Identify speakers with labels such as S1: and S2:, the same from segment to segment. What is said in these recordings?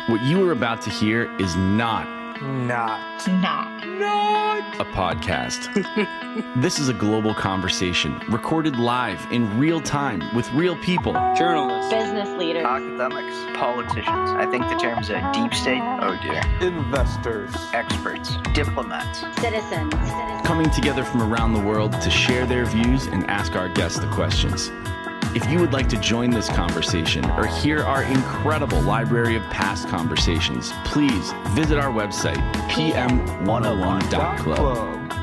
S1: What you are about to hear is not a podcast. This is a global conversation recorded live in real time with real people.
S2: Journalists,
S3: business leaders,
S4: academics, politicians. I think the term's a deep state. Oh dear.
S2: investors,
S4: Experts, diplomats.
S3: citizens.
S1: Coming together from around the world to share their views and ask our guests the questions. If you would like to join this conversation or hear our incredible library of past conversations, please visit our website, pm101.club,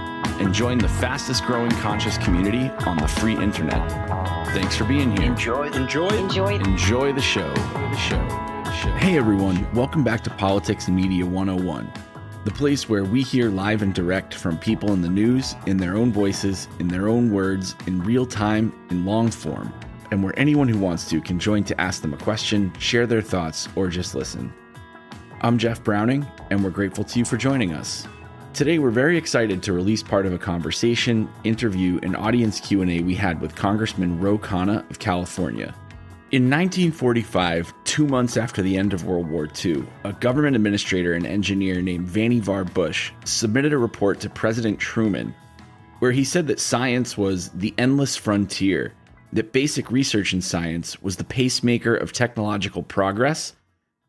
S1: and join the fastest growing conscious community on the free internet. Thanks for being here.
S4: Enjoy the
S1: Enjoy the show. Hey everyone, welcome back to Politics and Media 101, the place where we hear live and direct from people in the news, in their own voices, in their own words, in real time, in long form, and where anyone who wants to can join to ask them a question, share their thoughts, or just listen. I'm Jeff Browning, and we're grateful to you for joining us. Today, we're very excited to release part of a conversation, interview, and audience Q&A we had with Congressman Ro Khanna of California. In 1945, 2 months after the end of World War II, a government administrator and engineer named Vannevar Bush submitted a report to President Truman where he said that science was the endless frontier, that basic research in science was the pacemaker of technological progress,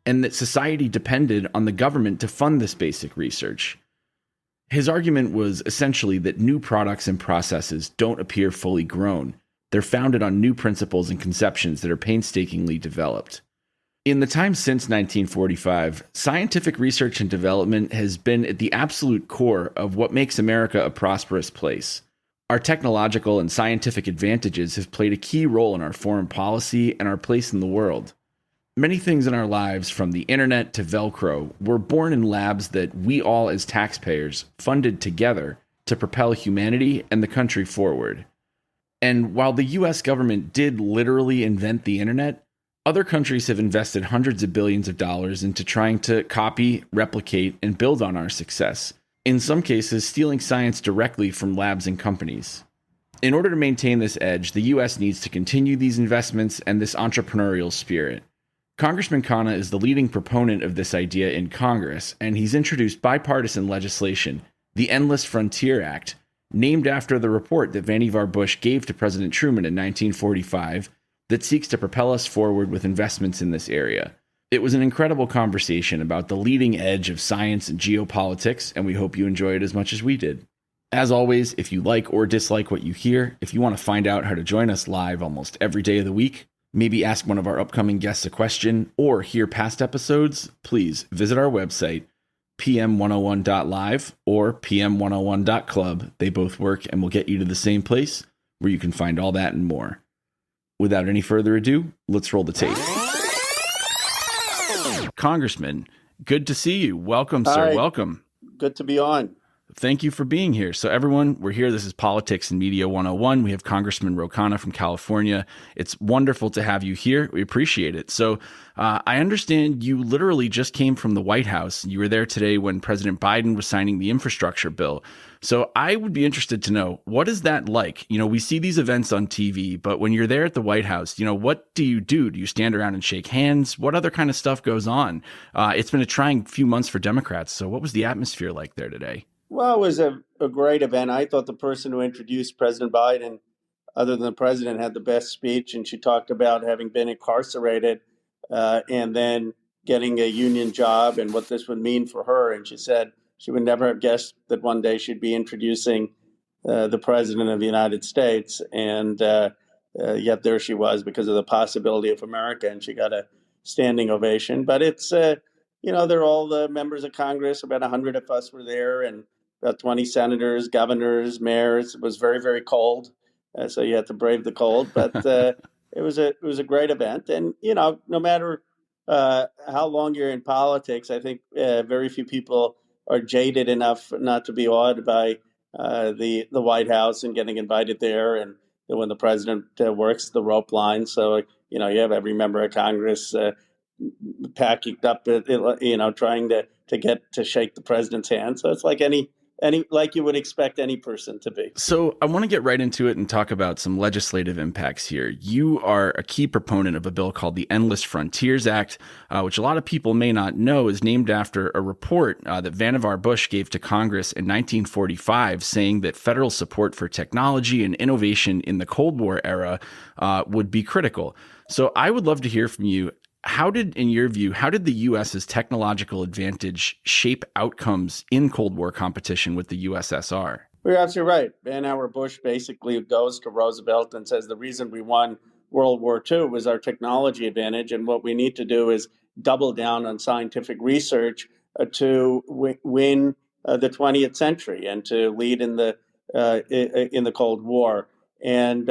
S1: and that society depended on the government to fund this basic research. His argument was essentially that new products and processes don't appear fully grown. They're founded on new principles and conceptions that are painstakingly developed. In the time since 1945, scientific research and development has been at the absolute core of what makes America a prosperous place. Our technological and scientific advantages have played a key role in our foreign policy and our place in the world. Many things in our lives, from the internet to Velcro, were born in labs that we all as taxpayers funded together to propel humanity and the country forward. And while the US government did literally invent the internet, other countries have invested hundreds of billions of dollars into trying to copy, replicate, and build on our success. In some cases, stealing science directly from labs and companies. In order to maintain this edge, the US needs to continue these investments and this entrepreneurial spirit. Congressman Khanna is the leading proponent of this idea in Congress, and he's introduced bipartisan legislation, the Endless Frontier Act, named after the report that Vannevar Bush gave to President Truman in 1945 that seeks to propel us forward with investments in this area. It was an incredible conversation about the leading edge of science and geopolitics, and we hope you enjoy it as much as we did. As always, if you like or dislike what you hear, if you want to find out how to join us live almost every day of the week, maybe ask one of our upcoming guests a question, or hear past episodes, please visit our website, pm101.live or pm101.club. They both work and will get you to the same place where you can find all that and more. Without any further ado, let's roll the tape. Congressman, good to see you. Welcome, sir.
S2: Hi.
S1: Welcome.
S2: Good to be on.
S1: Thank you for being here. So everyone, we're here. This is Politics and Media 101. We have Congressman Ro Khanna from California. It's wonderful to have you here. We appreciate it. So I understand you literally just came from the White House. You were there today when President Biden was signing the infrastructure bill. So I would be interested to know, what is that like? You know, we see these events on TV, but when you're there at the White House, you know, what do you do? Do you stand around and shake hands? What other kind of stuff goes on? It's been a trying few months for Democrats. So what was the atmosphere like there today?
S2: Well, it was a great event. I thought the person who introduced President Biden, other than the president, had the best speech. And she talked about having been incarcerated and then getting a union job and what this would mean for her. And she said she would never have guessed that one day she'd be introducing the president of the United States. And yet there she was because of the possibility of America. And she got a standing ovation. But it's, they're all the members of Congress. About 100 of us were there, and about 20 senators, governors, mayors. It was very, very cold, so you had to brave the cold. But it was a great event. And no matter how long you're in politics, I think very few people are jaded enough not to be awed by the White House and getting invited there. And when the president works the rope line, so you have every member of Congress packing up, trying to get to shake the president's hand. So it's like any like you would expect any person to be.
S1: So I want to get right into it and talk about some legislative impacts here. You are a key proponent of a bill called the Endless Frontiers Act, which a lot of people may not know is named after a report that Vannevar Bush gave to Congress in 1945, saying that federal support for technology and innovation in the Cold War era would be critical. So I would love to hear from you. In your view, how did the U.S.'s technological advantage shape outcomes in Cold War competition with the USSR?
S2: You're absolutely right. Vannevar Bush basically goes to Roosevelt and says the reason we won World War II was our technology advantage, and what we need to do is double down on scientific research to win the 20th century and to lead in the Cold War. And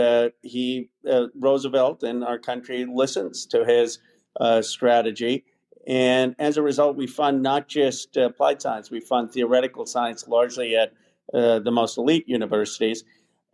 S2: Roosevelt and our country listens to his strategy. And as a result, we fund not just applied science, we fund theoretical science largely at the most elite universities.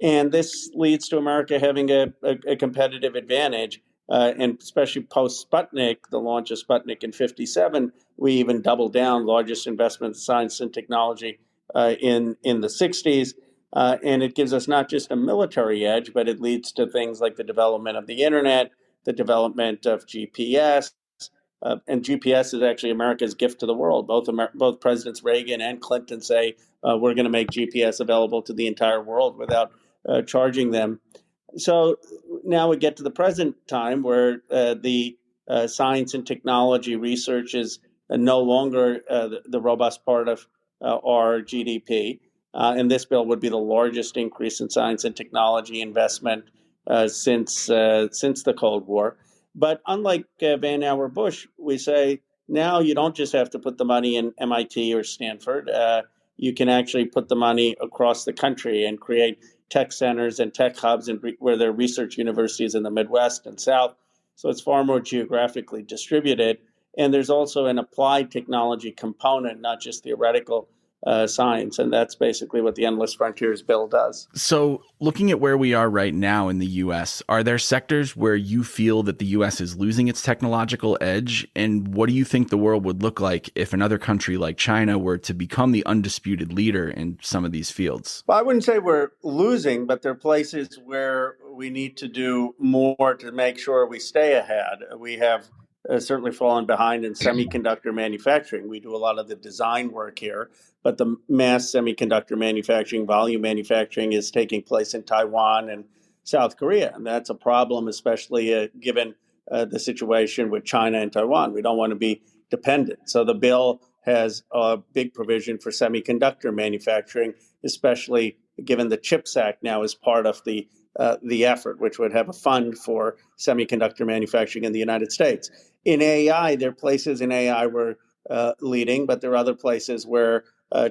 S2: And this leads to America having a competitive advantage. And especially post Sputnik, the launch of Sputnik in '57, we even doubled down, largest investment in science and technology in the '60s. And it gives us not just a military edge, but it leads to things like the development of the internet, the development of GPS. And GPS is actually America's gift to the world. Both Presidents Reagan and Clinton say we're going to make GPS available to the entire world without charging them. So now we get to the present time where the science and technology research is no longer the robust part of our GDP. And this bill would be the largest increase in science and technology investment since the Cold War. But unlike Vannevar Bush, we say now you don't just have to put the money in MIT or Stanford. You can actually put the money across the country and create tech centers and tech hubs where there are research universities in the Midwest and South. So it's far more geographically distributed. And there's also an applied technology component, not just theoretical science. And that's basically what the Endless Frontiers bill does.
S1: So looking at where we are right now in the U.S., are there sectors where you feel that the U.S. is losing its technological edge? And what do you think the world would look like if another country like China were to become the undisputed leader in some of these fields?
S2: Well, I wouldn't say we're losing, but there are places where we need to do more to make sure we stay ahead. We have certainly fallen behind in semiconductor manufacturing. We do a lot of the design work here, but the mass semiconductor manufacturing, volume manufacturing is taking place in Taiwan and South Korea. And that's a problem, especially given the situation with China and Taiwan. We don't want to be dependent. So the bill has a big provision for semiconductor manufacturing, especially given the CHIPS Act now is part of the effort, which would have a fund for semiconductor manufacturing in the United States. In AI, there are places in AI we're leading, but there are other places where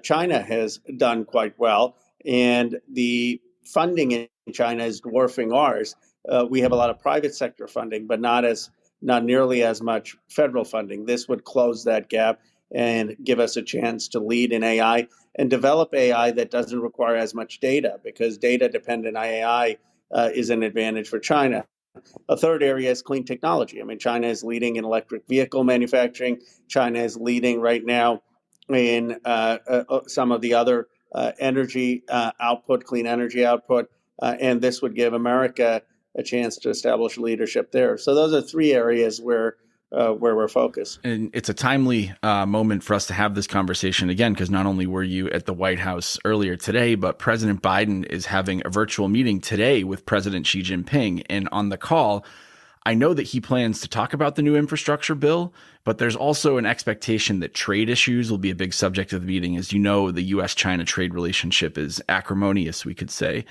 S2: China has done quite well, and the funding in China is dwarfing ours. We have a lot of private sector funding, but not nearly as much federal funding. This would close that gap and give us a chance to lead in AI and develop AI that doesn't require as much data, because data-dependent AI is an advantage for China. A third area is clean technology. I mean, China is leading in electric vehicle manufacturing. China is leading right now in some of the other energy output, clean energy output, and this would give America a chance to establish leadership there. So those are three areas where we're focused.
S1: And it's a timely moment for us to have this conversation again, because not only were you at the White House earlier today, but President Biden is having a virtual meeting today with President Xi Jinping. And on the call, I know that he plans to talk about the new infrastructure bill, but there's also an expectation that trade issues will be a big subject of the meeting. As you know, the U.S.-China trade relationship is acrimonious, we could say.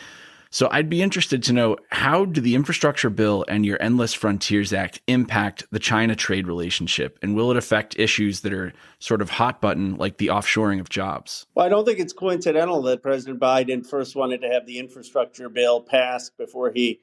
S1: So I'd be interested to know, how do the infrastructure bill and your Endless Frontiers Act impact the China trade relationship? And will it affect issues that are sort of hot button, like the offshoring of jobs?
S2: Well, I don't think it's coincidental that President Biden first wanted to have the infrastructure bill passed before he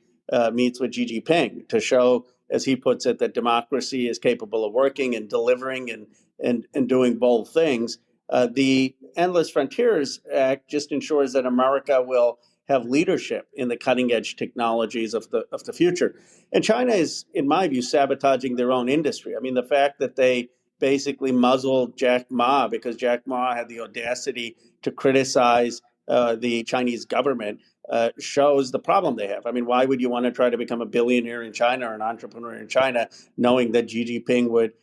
S2: meets with Xi Jinping, to show, as he puts it, that democracy is capable of working and delivering and doing both things. The Endless Frontiers Act just ensures that America will have leadership in the cutting edge technologies of the future. And China is, in my view, sabotaging their own industry. I mean, the fact that they basically muzzled Jack Ma because Jack Ma had the audacity to criticize the Chinese government, shows the problem they have. I mean, why would you want to try to become a billionaire in China or an entrepreneur in China knowing that Xi Jinping would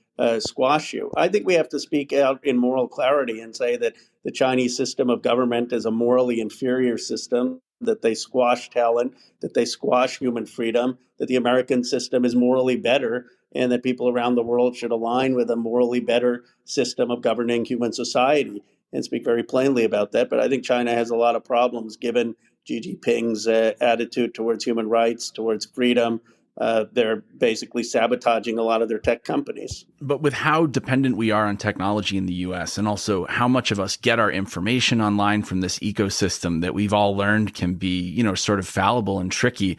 S2: squash you? I think we have to speak out in moral clarity and say that the Chinese system of government is a morally inferior system, that they squash talent, that they squash human freedom, that the American system is morally better, and that people around the world should align with a morally better system of governing human society and speak very plainly about that. But I think China has a lot of problems given Xi Jinping's attitude towards human rights, towards freedom. They're basically sabotaging a lot of their tech companies.
S1: But with how dependent we are on technology in the US, and also how much of us get our information online from this ecosystem that we've all learned can be, sort of fallible and tricky,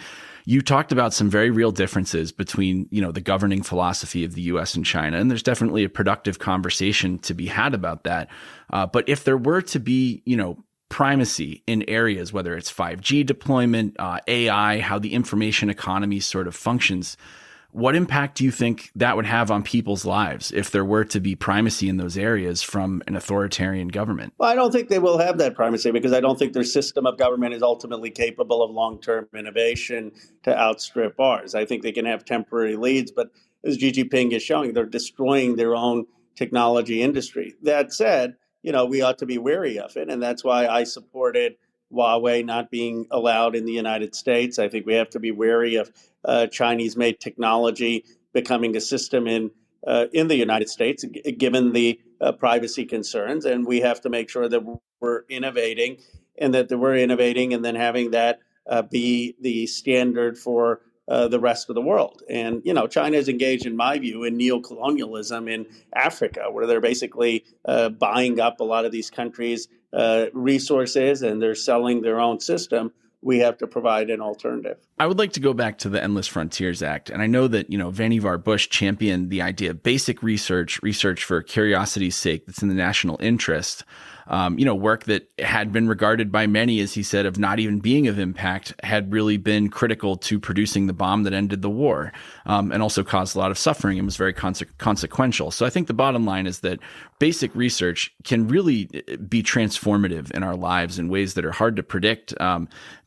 S1: you talked about some very real differences between, the governing philosophy of the US and China. And there's definitely a productive conversation to be had about that. But if there were to be, primacy in areas, whether it's 5G deployment, AI, how the information economy sort of functions, what impact do you think that would have on people's lives if there were to be primacy in those areas from an authoritarian government?
S2: Well, I don't think they will have that primacy because I don't think their system of government is ultimately capable of long-term innovation to outstrip ours. I think they can have temporary leads, but as Xi Jinping is showing, they're destroying their own technology industry. That said, we ought to be wary of it, and that's why I supported Huawei not being allowed in the United States. I think we have to be wary of Chinese-made technology becoming a system in the United States, given the privacy concerns, and we have to make sure that we're innovating, and then having that be the standard for the rest of the world. And China is engaged, in my view, in neo-colonialism in Africa, where they're basically buying up a lot of these countries' resources, and they're selling their own system. We have to provide an alternative.
S1: I would like to go back to the Endless Frontiers Act. And I know that, Vannevar Bush championed the idea of basic research for curiosity's sake that's in the national interest. Work that had been regarded by many, as he said, of not even being of impact, had really been critical to producing the bomb that ended the war, and also caused a lot of suffering and was very consequential. So I think the bottom line is that basic research can really be transformative in our lives in ways that are hard to predict,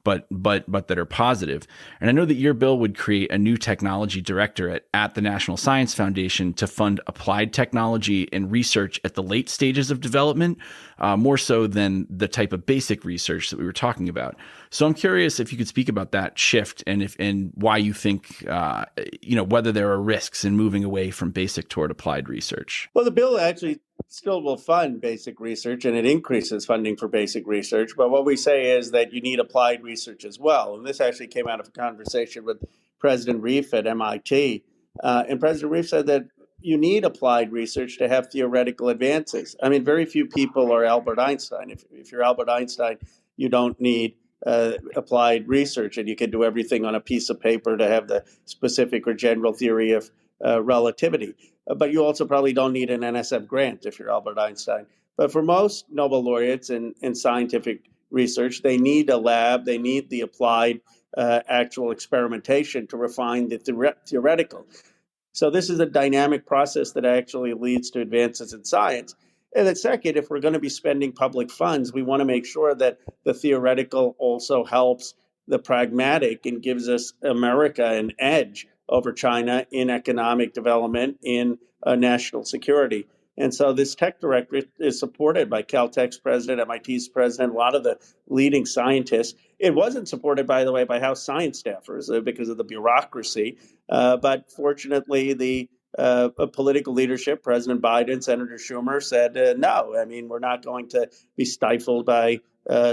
S1: but that are positive. And I know that your bill would create a new technology directorate at the National Science Foundation to fund applied technology and research at the late stages of development, more so than the type of basic research that we were talking about. So I'm curious if you could speak about that shift and why you think, whether there are risks in moving away from basic toward applied research.
S2: Well, the bill actually still will fund basic research, and it increases funding for basic research. But what we say is that you need applied research as well. And this actually came out of a conversation with President Reif at MIT. And President Reif said that you need applied research to have theoretical advances. I mean, very few people are Albert Einstein. If you're Albert Einstein, you don't need applied research, and you can do everything on a piece of paper to have the specific or general theory of relativity. But you also probably don't need an NSF grant if you're Albert Einstein. But for most Nobel laureates in scientific research, they need a lab, they need the applied actual experimentation to refine the theoretical. So this is a dynamic process that actually leads to advances in science. And then second, if we're going to be spending public funds, we want to make sure that the theoretical also helps the pragmatic and gives us America an edge over China in economic development, in national security. And so this tech directorate is supported by Caltech's president, MIT's president, a lot of the leading scientists. It wasn't supported, by the way, by House science staffers because of the bureaucracy. But fortunately, the political leadership, President Biden, Senator Schumer, said, no, I mean, we're not going to be stifled by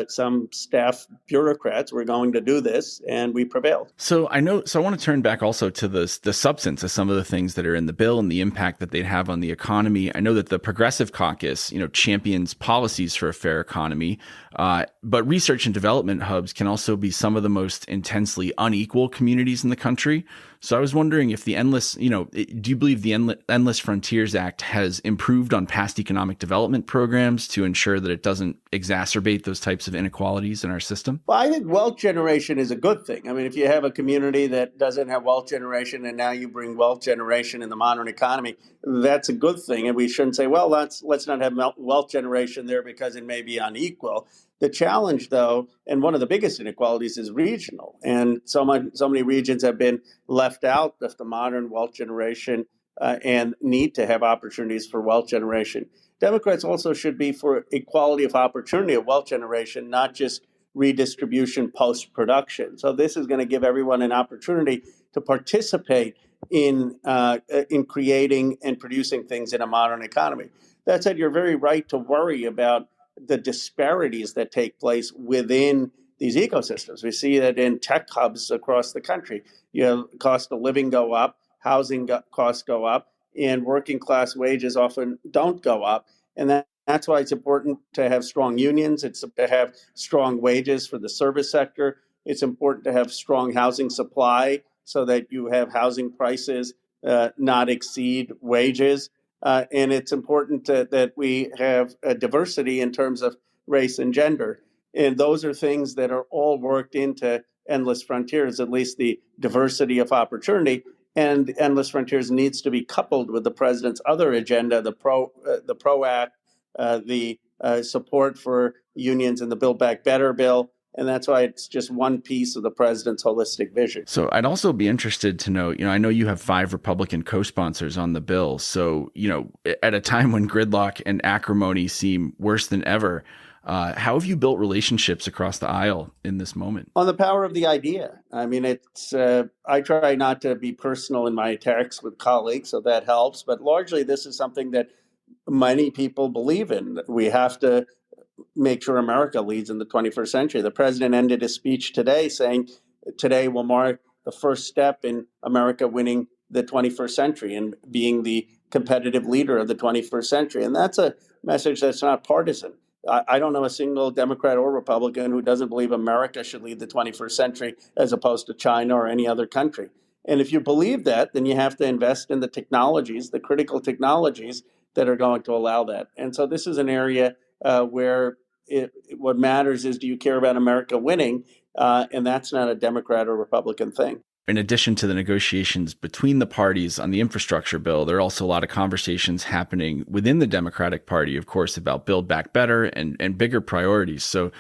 S2: some staff bureaucrats. We're going to do this, and we prevailed.
S1: So I want to turn back also to the substance of some of the things that are in the bill and the impact that they'd have on the economy. I know that the Progressive Caucus, champions policies for a fair economy, but research and development hubs can also be some of the most intensely unequal communities in the country. So I was wondering if the do you believe the Endless Frontiers Act has improved on past economic development programs to ensure that it doesn't exacerbate those types of inequalities in our system?
S2: Well, I think wealth generation is a good thing. I mean, if you have a community that doesn't have wealth generation and now you bring wealth generation in the modern economy, that's a good thing. And we shouldn't say, well, let's not have wealth generation there because it may be unequal. The challenge, though, and one of the biggest inequalities is regional. And so many regions have been left out of the modern wealth generation and need to have opportunities for wealth generation. Democrats also should be for equality of opportunity of wealth generation, not just redistribution post-production. So this is going to give everyone an opportunity to participate in creating and producing things in a modern economy. That said, you're very right to worry about the disparities that take place within these ecosystems. We see that in tech hubs across the country. Cost of living go up, housing costs go up, and working class wages often don't go up. And that's why it's important to have strong unions. It's to have strong wages for the service sector. It's important to have strong housing supply so that you have housing prices not exceed wages. And it's important that we have a diversity in terms of race and gender. And those are things that are all worked into Endless Frontiers, at least the diversity of opportunity. And Endless Frontiers needs to be coupled with the president's other agenda, the PRO Act, the support for unions in the Build Back Better bill. And that's why it's just one piece of the president's holistic vision.
S1: So I'd also be interested to know, I know you have 5 Republican co-sponsors on the bill. So, at a time when gridlock and acrimony seem worse than ever, how have you built relationships across the aisle in this moment?
S2: On the power of the idea. I mean, I try not to be personal in my attacks with colleagues, so that helps. But largely, this is something that many people believe in. We have to make sure America leads in the 21st century. The president ended his speech today saying, today will mark the first step in America winning the 21st century and being the competitive leader of the 21st century. And that's a message that's not partisan. I don't know a single Democrat or Republican who doesn't believe America should lead the 21st century as opposed to China or any other country. And if you believe that, then you have to invest in the technologies, the critical technologies that are going to allow that. And so this is an area where what matters is, do you care about America winning? And that's not a Democrat or Republican thing.
S1: In addition to the negotiations between the parties on the infrastructure bill, there are also a lot of conversations happening within the Democratic Party, of course, about Build Back Better and bigger priorities. So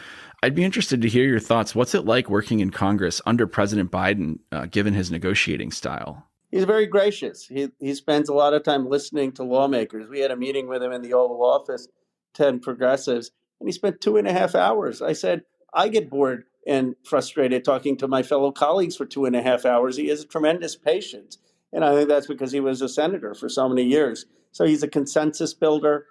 S1: I'd be interested to hear your thoughts. What's it like working in Congress under President Biden, given his negotiating style?
S2: He's very gracious. He spends a lot of time listening to lawmakers. We had a meeting with him in the Oval Office, 10 progressives, and he spent 2.5 hours. I said, I get bored and frustrated talking to my fellow colleagues for 2.5 hours. He has a tremendous patience. And I think that's because he was a senator for so many years. So he's a consensus builder.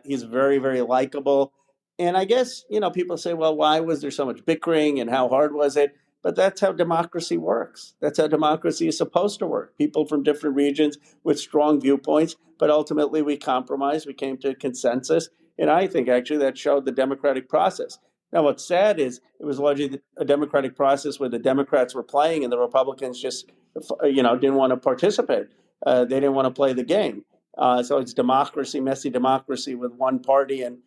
S2: He's very, very likable. And I guess, people say, well, why was there so much bickering and how hard was it? But that's how democracy works. That's how democracy is supposed to work. People from different regions with strong viewpoints, but ultimately we compromised. We came to a consensus. And I think actually that showed the democratic process. Now, what's sad is it was largely a democratic process where the Democrats were playing and the Republicans just, didn't want to participate. They didn't want to play the game. So it's democracy, messy democracy with one party and,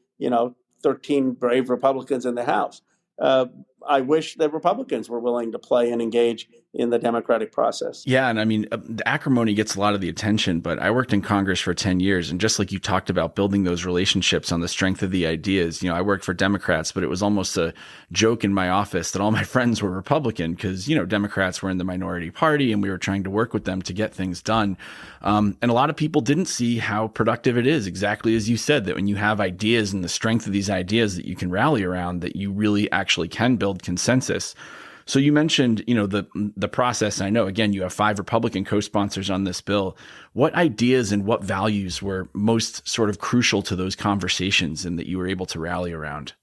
S2: 13 brave Republicans in the House. I wish that Republicans were willing to play and engage in the democratic process.
S1: Yeah. And I mean, the acrimony gets a lot of the attention, but I worked in Congress for 10 years. And just like you talked about building those relationships on the strength of the ideas, I worked for Democrats, but it was almost a joke in my office that all my friends were Republican because, Democrats were in the minority party and we were trying to work with them to get things done. And a lot of people didn't see how productive it is, exactly as you said, that when you have ideas and the strength of these ideas that you can rally around, that you really actually can build consensus. So you mentioned, the process. I know, again, you have 5 Republican co-sponsors on this bill. What ideas and what values were most sort of crucial to those conversations and that you were able to rally around?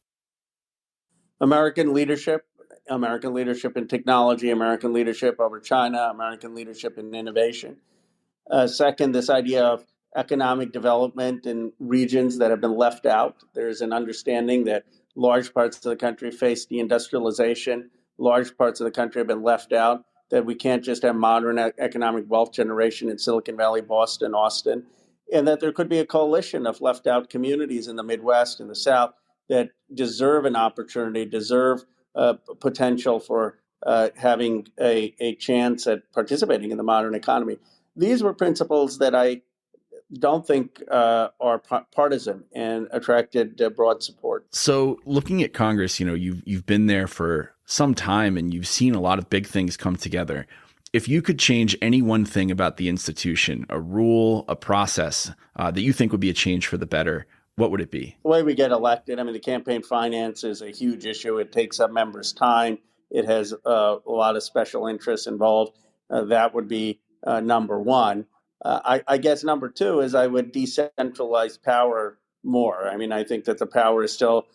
S2: American leadership in technology, American leadership over China, American leadership in innovation. Second, this idea of economic development in regions that have been left out. There's an understanding that large parts of the country face deindustrialization. Large parts of the country have been left out. that we can't just have modern economic wealth generation in Silicon Valley, Boston, Austin, and that there could be a coalition of left out communities in the Midwest and the South that deserve an opportunity, deserve potential for having a chance at participating in the modern economy. These were principles that I don't think are partisan and attracted broad support.
S1: So, looking at Congress, you've been there for some time and you've seen a lot of big things come together. If you could change any one thing about the institution, a rule, a process that you think would be a change for the better, what would it be?
S2: The way we get elected, I mean, the campaign finance is a huge issue. It takes up members' time. It has a lot of special interests involved. That would be number one. I guess number two is I would decentralize power more. I mean, I think that the power is still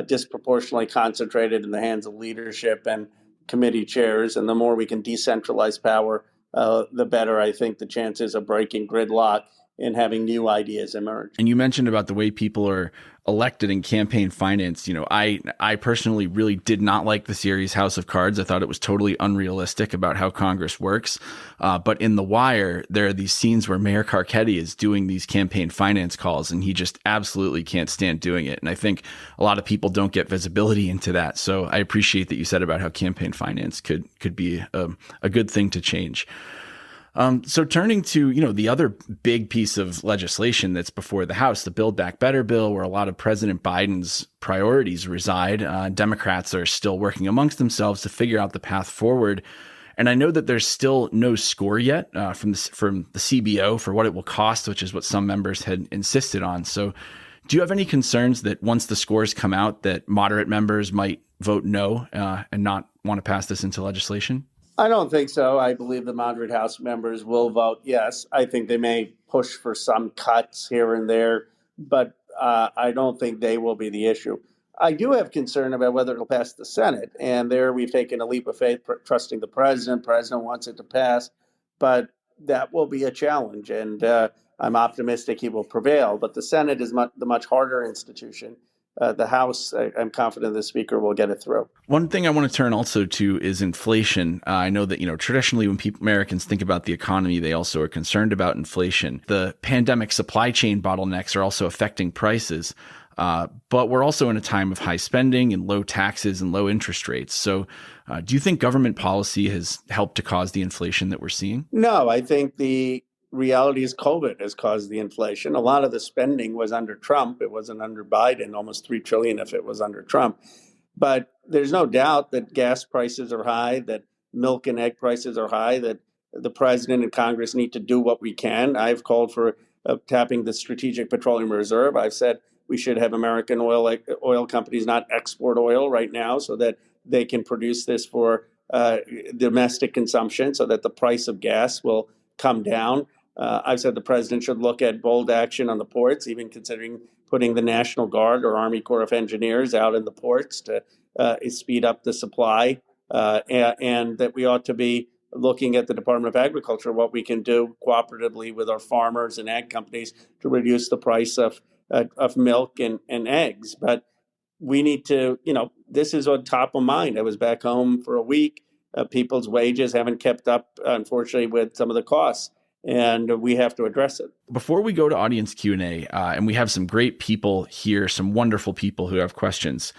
S2: disproportionately concentrated in the hands of leadership and committee chairs. And the more we can decentralize power, the better I think the chances of breaking gridlock and having new ideas emerge.
S1: And you mentioned about the way people are elected in campaign finance. I personally really did not like the series House of Cards. I thought it was totally unrealistic about how Congress works. But in The Wire, there are these scenes where Mayor Carcetti is doing these campaign finance calls, and he just absolutely can't stand doing it. And I think a lot of people don't get visibility into that. So I appreciate that you said about how campaign finance could be a good thing to change. So turning to, the other big piece of legislation that's before the House, the Build Back Better bill, where a lot of President Biden's priorities reside. Democrats are still working amongst themselves to figure out the path forward. And I know that there's still no score yet from the CBO for what it will cost, which is what some members had insisted on. So do you have any concerns that once the scores come out that moderate members might vote no and not want to pass this into legislation?
S2: I don't think so. I believe the moderate House members will vote yes. I think they may push for some cuts here and there, but I don't think they will be the issue. I do have concern about whether it'll pass the Senate, and there we've taken a leap of faith, trusting the president. President wants it to pass, but that will be a challenge, and I'm optimistic he will prevail. But the Senate is the much harder institution. The House, I'm confident the Speaker will get it through.
S1: One thing I want to turn also to is inflation. I know that, traditionally when Americans think about the economy, they also are concerned about inflation. The pandemic supply chain bottlenecks are also affecting prices. But we're also in a time of high spending and low taxes and low interest rates. So do you think government policy has helped to cause the inflation that we're seeing?
S2: No, I think the reality is COVID has caused the inflation. A lot of the spending was under Trump. It wasn't under Biden, almost $3 trillion if it was under Trump. But there's no doubt that gas prices are high, that milk and egg prices are high, that the president and Congress need to do what we can. I've called for tapping the Strategic Petroleum Reserve. I've said we should have American oil companies not export oil right now so that they can produce this for domestic consumption so that the price of gas will come down. I've said the president should look at bold action on the ports, even considering putting the National Guard or Army Corps of Engineers out in the ports to speed up the supply, and that we ought to be looking at the Department of Agriculture, what we can do cooperatively with our farmers and ag companies to reduce the price of milk and eggs. But we need to, this is on top of mind. I was back home for a week. People's wages haven't kept up, unfortunately, with some of the costs. And we have to address it.
S1: Before we go to audience Q&A, and we have some great people here, some wonderful people who have questions,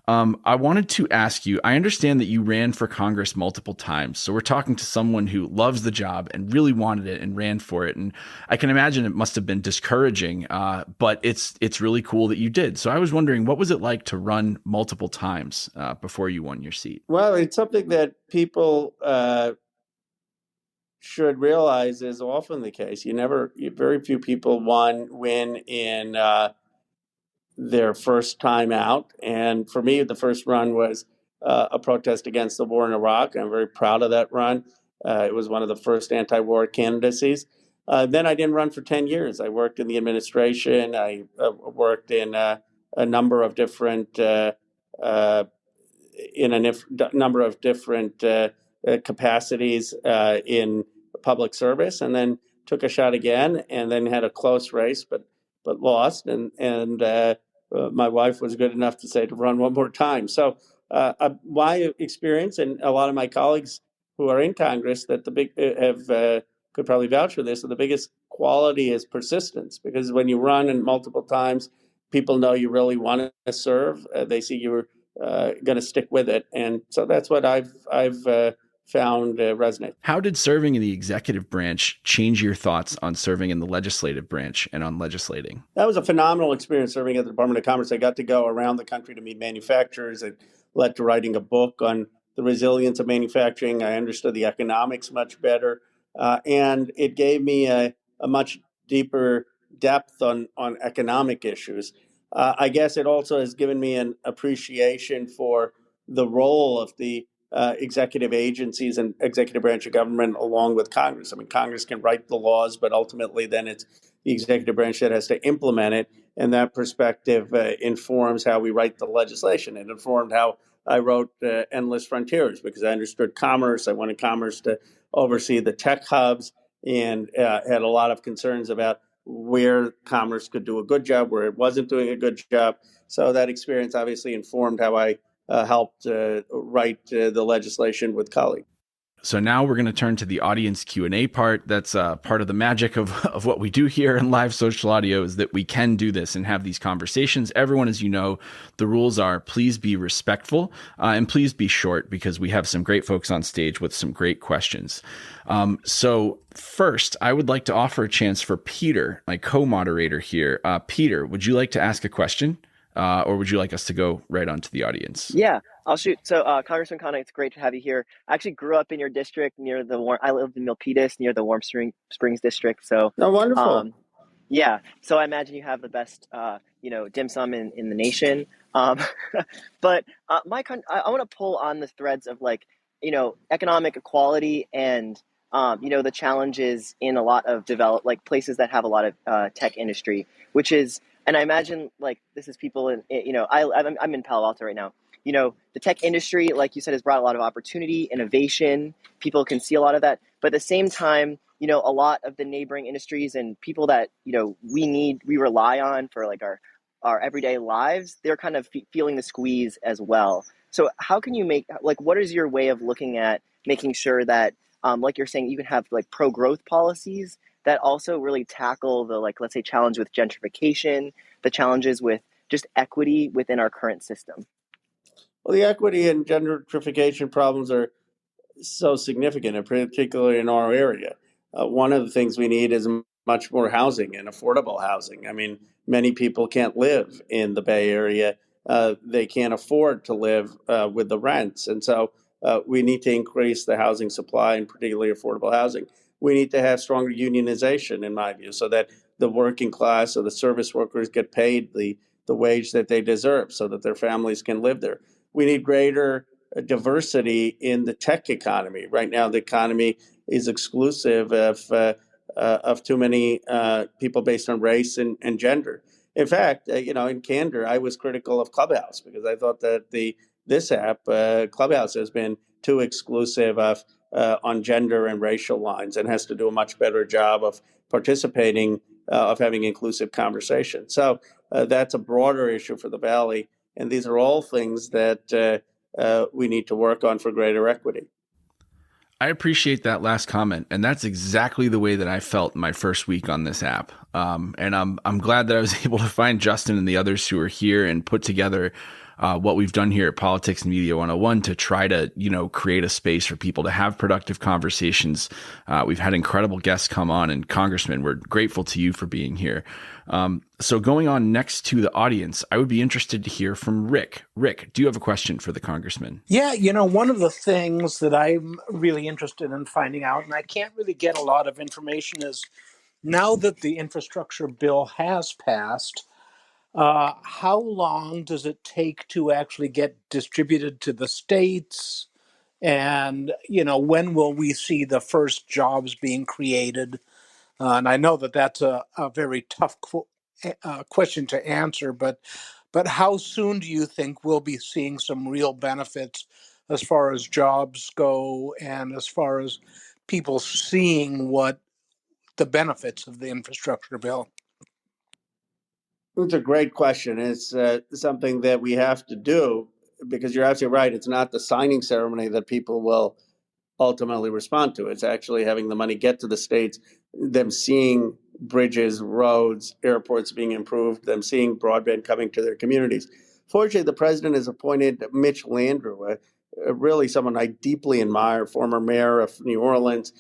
S1: I wanted to ask you, I understand that you ran for Congress multiple times. So we're talking to someone who loves the job and really wanted it and ran for it. And I can imagine it must have been discouraging, but it's really cool that you did. So I was wondering, what was it like to run multiple times before you won your seat?
S2: Well, it's something that people should realize is often the case. Very few people win in their first time out. And for me, the first run was a protest against the war in Iraq. I'm very proud of that run. It was one of the first anti-war candidacies. Then I didn't run for 10 years. I worked in the administration. I worked in a number of different capacities in public service, and then took a shot again, and then had a close race, but lost. And my wife was good enough to say to run one more time. So my experience, and a lot of my colleagues who are in Congress that the big have could probably vouch for this. So the biggest quality is persistence, because when you run and multiple times, people know you really want to serve. They see you're going to stick with it, and so that's what I've found resonate.
S1: How did serving in the executive branch change your thoughts on serving in the legislative branch and on legislating?
S2: That was a phenomenal experience serving at the Department of Commerce. I got to go around the country to meet manufacturers. It led to writing a book on the resilience of manufacturing. I understood the economics much better, and it gave me a much deeper depth on economic issues. I guess it also has given me an appreciation for the role of the executive agencies and executive branch of government along with Congress. I mean, Congress can write the laws, but ultimately then it's the executive branch that has to implement it. And that perspective informs how we write the legislation. It informed how I wrote Endless Frontiers, because I understood commerce. I wanted commerce to oversee the tech hubs, and had a lot of concerns about where commerce could do a good job, where it wasn't doing a good job. So that experience obviously informed how I helped write the legislation with colleagues.
S1: So now we're going to turn to the audience Q&A part. That's part of the magic of what we do here in live social audio, is that we can do this and have these conversations. Everyone, as you know, the rules are please be respectful and please be short, because we have some great folks on stage with some great questions. So first, I would like to offer a chance for Peter, my co-moderator here. Peter, would you like to ask a question? Or would you like us to go right on to the audience?
S3: Yeah, I'll shoot. So, Congressman Khanna, it's great to have you here. I actually grew up in your district near I lived in Milpitas near the Springs district. So,
S2: Oh, wonderful.
S3: Yeah, so I imagine you have the best, dim sum in the nation. But I want to pull on the threads of economic equality and, the challenges in a lot of places that have a lot of tech industry, which is, and I imagine this is people I'm in Palo Alto right now. The tech industry, like you said, has brought a lot of opportunity, innovation. People can see a lot of that, but at the same time, a lot of the neighboring industries and people that, we rely on for our everyday lives, they're kind of feeling the squeeze as well. So how can you what is your way of looking at making sure that, like you're saying, you can have pro-growth policies that also really tackle the, let's say, challenge with gentrification, the challenges with just equity within our current system?
S2: Well, the equity and gentrification problems are so significant, and particularly in our area. One of the things we need is much more housing and affordable housing. I mean, many people can't live in the Bay Area. They can't afford to live with the rents. And so we need to increase the housing supply, and particularly affordable housing. We need to have stronger unionization, in my view, so that the working class or the service workers get paid the wage that they deserve so that their families can live there. We need greater diversity in the tech economy. Right now, the economy is exclusive of too many people based on race and gender. In fact, in candor, I was critical of Clubhouse because I thought that this app, Clubhouse, has been too exclusive of on gender and racial lines, and has to do a much better job of participating, of having inclusive conversation. So that's a broader issue for the Valley. And these are all things that we need to work on for greater equity.
S1: I appreciate that last comment, and that's exactly the way that I felt my first week on this app. And I'm glad that I was able to find Justin and the others who are here and put together what we've done here at Politics and Media 101 to try to, create a space for people to have productive conversations. We've had incredible guests come on, and Congressman, we're grateful to you for being here. So going on next to the audience, I would be interested to hear from Rick. Rick, do you have a question for the Congressman?
S5: Yeah, one of the things that I'm really interested in finding out, and I can't really get a lot of information, is now that the infrastructure bill has passed, how long does it take to actually get distributed to the states? And, when will we see the first jobs being created? And I know that that's a very tough question to answer, but how soon do you think we'll be seeing some real benefits as far as jobs go, and as far as people seeing what the benefits of the infrastructure bill?
S2: It's a great question. It's something that we have to do, because you're absolutely right. It's not the signing ceremony that people will ultimately respond to. It's actually having the money get to the states, them seeing bridges, roads, airports being improved, them seeing broadband coming to their communities. Fortunately, the president has appointed Mitch Landrieu, really someone I deeply admire, former mayor of New Orleans,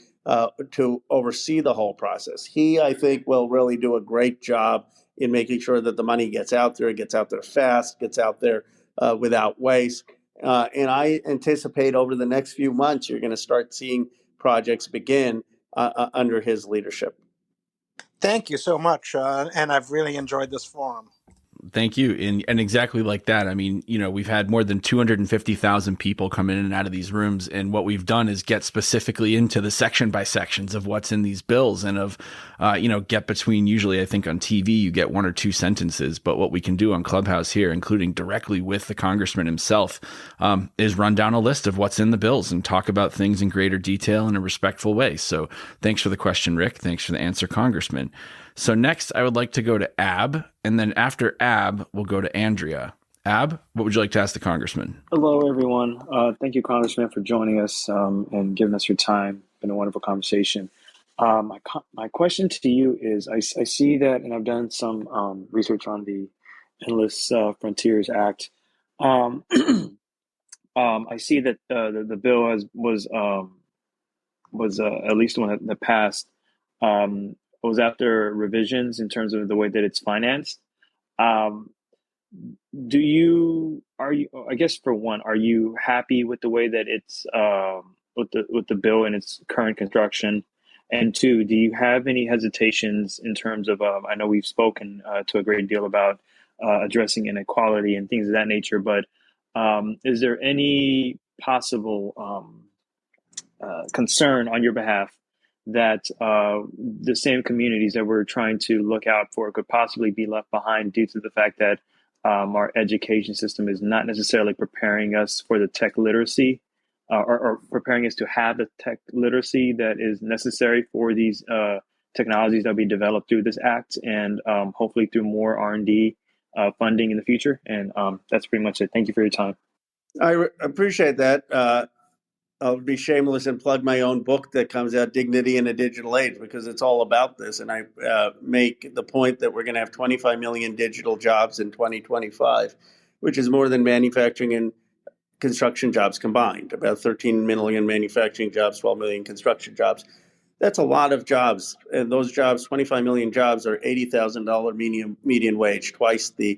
S2: to oversee the whole process. He, I think, will really do a great job in making sure that the money gets out there fast, gets out there without waste. And I anticipate over the next few months, you're going to start seeing projects begin under his leadership.
S5: Thank you so much, and I've really enjoyed this forum.
S1: Thank you. And exactly like that. I mean, we've had more than 250,000 people come in and out of these rooms. And what we've done is get specifically into the section by sections of what's in these bills and of, get between, usually I think on TV, you get one or two sentences. But what we can do on Clubhouse here, including directly with the congressman himself, is run down a list of what's in the bills and talk about things in greater detail in a respectful way. So thanks for the question, Rick. Thanks for the answer, Congressman. So next, I would like to go to Ab, and then after Ab, we'll go to Andrea. Ab, what would you like to ask the congressman?
S6: Hello, everyone. Thank you, Congressman, for joining us and giving us your time. Been a wonderful conversation. My question to you is, I see that, and I've done some research on the Endless Frontiers Act. I see that the bill was at least the one that passed, was after revisions in terms of the way that it's financed. Um, I guess for one, are you happy with the way that it's with the bill in its current construction? And two, do you have any hesitations in terms of I know we've spoken to a great deal about addressing inequality and things of that nature, but is there any possible concern on your behalf that the same communities that we're trying to look out for could possibly be left behind due to the fact that our education system is not necessarily preparing us for the tech literacy or preparing us to have the tech literacy that is necessary for these technologies that will be developed through this act and hopefully through more R&D funding in the future. And that's pretty much it. Thank you for your time.
S2: I appreciate that. I'll be shameless and plug my own book that comes out, Dignity in a Digital Age, because it's all about this. And I make the point that we're going to have 25 million digital jobs in 2025, which is more than manufacturing and construction jobs combined. About 13 million manufacturing jobs, 12 million construction jobs. That's a lot of jobs. And those jobs, 25 million jobs, are $80,000 median wage, twice the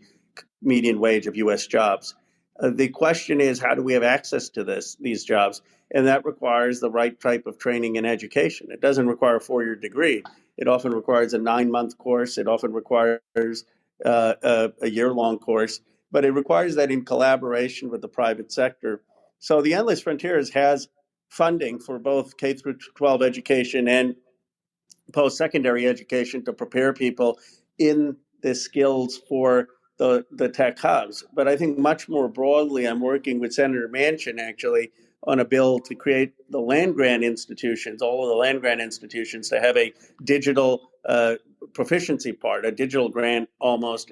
S2: median wage of U.S. jobs. The question is, how do we have access to these jobs? And that requires the right type of training and education. It doesn't require a 4-year degree. It often requires a 9-month course. It often requires a year-long course, but it requires that in collaboration with the private sector. So the Endless Frontiers has funding for both K through 12 education and post-secondary education to prepare people in the skills for the tech hubs. But I think much more broadly, I'm working with Senator Manchin actually on a bill to create the land-grant institutions, all of the land-grant institutions, to have a digital proficiency part, a digital grant almost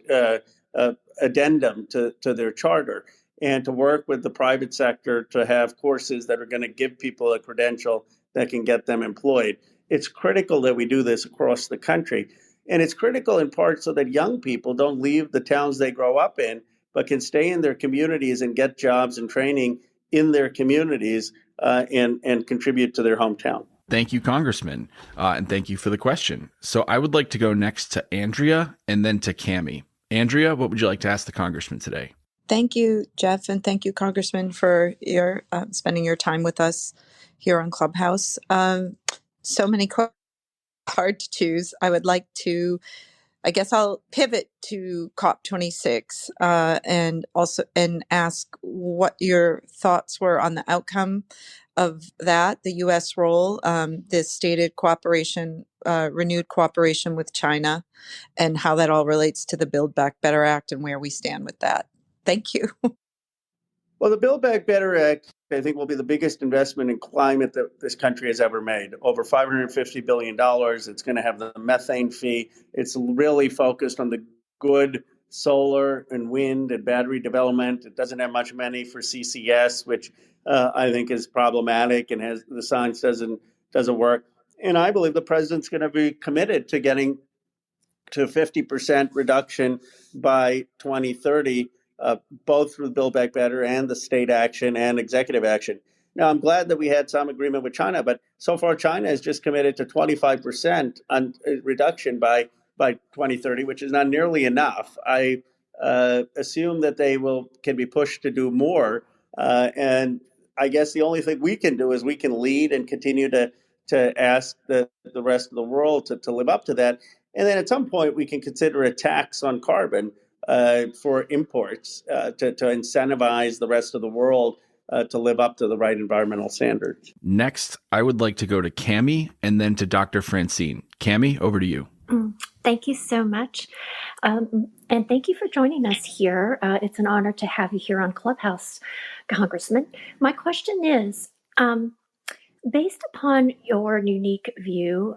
S2: addendum to their charter, and to work with the private sector to have courses that are going to give people a credential that can get them employed. It's critical that we do this across the country. And it's critical in part so that young people don't leave the towns they grow up in, but can stay in their communities and get jobs and training in their communities and contribute to their hometown.
S1: Thank you, Congressman. And thank you for the question. So I would like to go next to Andrea and then to Cammie. Andrea, what would you like to ask the congressman today?
S7: Thank you, Jeff, and thank you, Congressman, for your spending your time with us here on Clubhouse. So many hard to choose. I would like to, I guess I'll pivot to COP26 and ask what your thoughts were on the outcome of that, the U.S. role, the stated cooperation, renewed cooperation with China, and how that all relates to the Build Back Better Act and where we stand with that. Thank you.
S2: Well, the Build Back Better Act, I think, will be the biggest investment in climate that this country has ever made. Over $550 billion. It's going to have the methane fee. It's really focused on the good solar and wind and battery development. It doesn't have much money for CCS, which I think is problematic and has the science doesn't work. And I believe the president's going to be committed to getting to 50% reduction by 2030, both through Build Back Better and the state action and executive action. Now, I'm glad that we had some agreement with China, but so far China has just committed to 25% on reduction by 2030, which is not nearly enough. I assume that they can be pushed to do more, and I guess the only thing we can do is we can lead and continue to ask the rest of the world to live up to that. And then at some point, we can consider a tax on carbon for imports to incentivize the rest of the world to live up to the right environmental standards.
S1: Next, I would like to go to Cami and then to Dr. Francine. Cami, over to you.
S8: Thank you so much. And thank you for joining us here. It's an honor to have you here on Clubhouse, Congressman. My question is, based upon your unique view,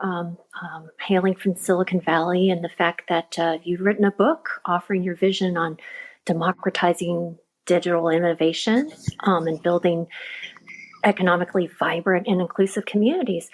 S8: hailing from Silicon Valley and the fact that you've written a book offering your vision on democratizing digital innovation and building economically vibrant and inclusive communities,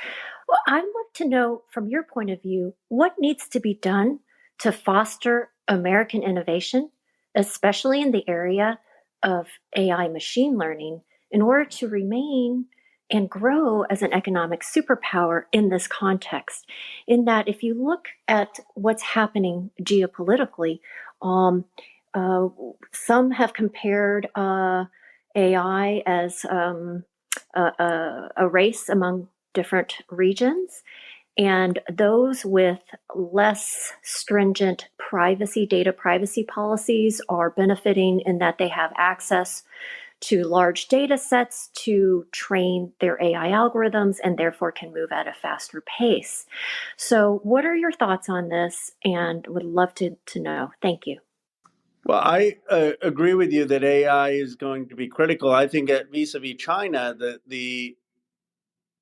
S8: well, I'd love to know from your point of view, what needs to be done to foster American innovation, especially in the area of AI machine learning, in order to remain and grow as an economic superpower in this context. In that, if you look at what's happening geopolitically, some have compared AI as a race among different regions, and those with less stringent data privacy policies are benefiting in that they have access to large data sets to train their AI algorithms and therefore can move at a faster pace. So what are your thoughts on this, and would love to know. Thank you.
S2: Well, I agree with you that AI is going to be critical. I think vis-a-vis China, the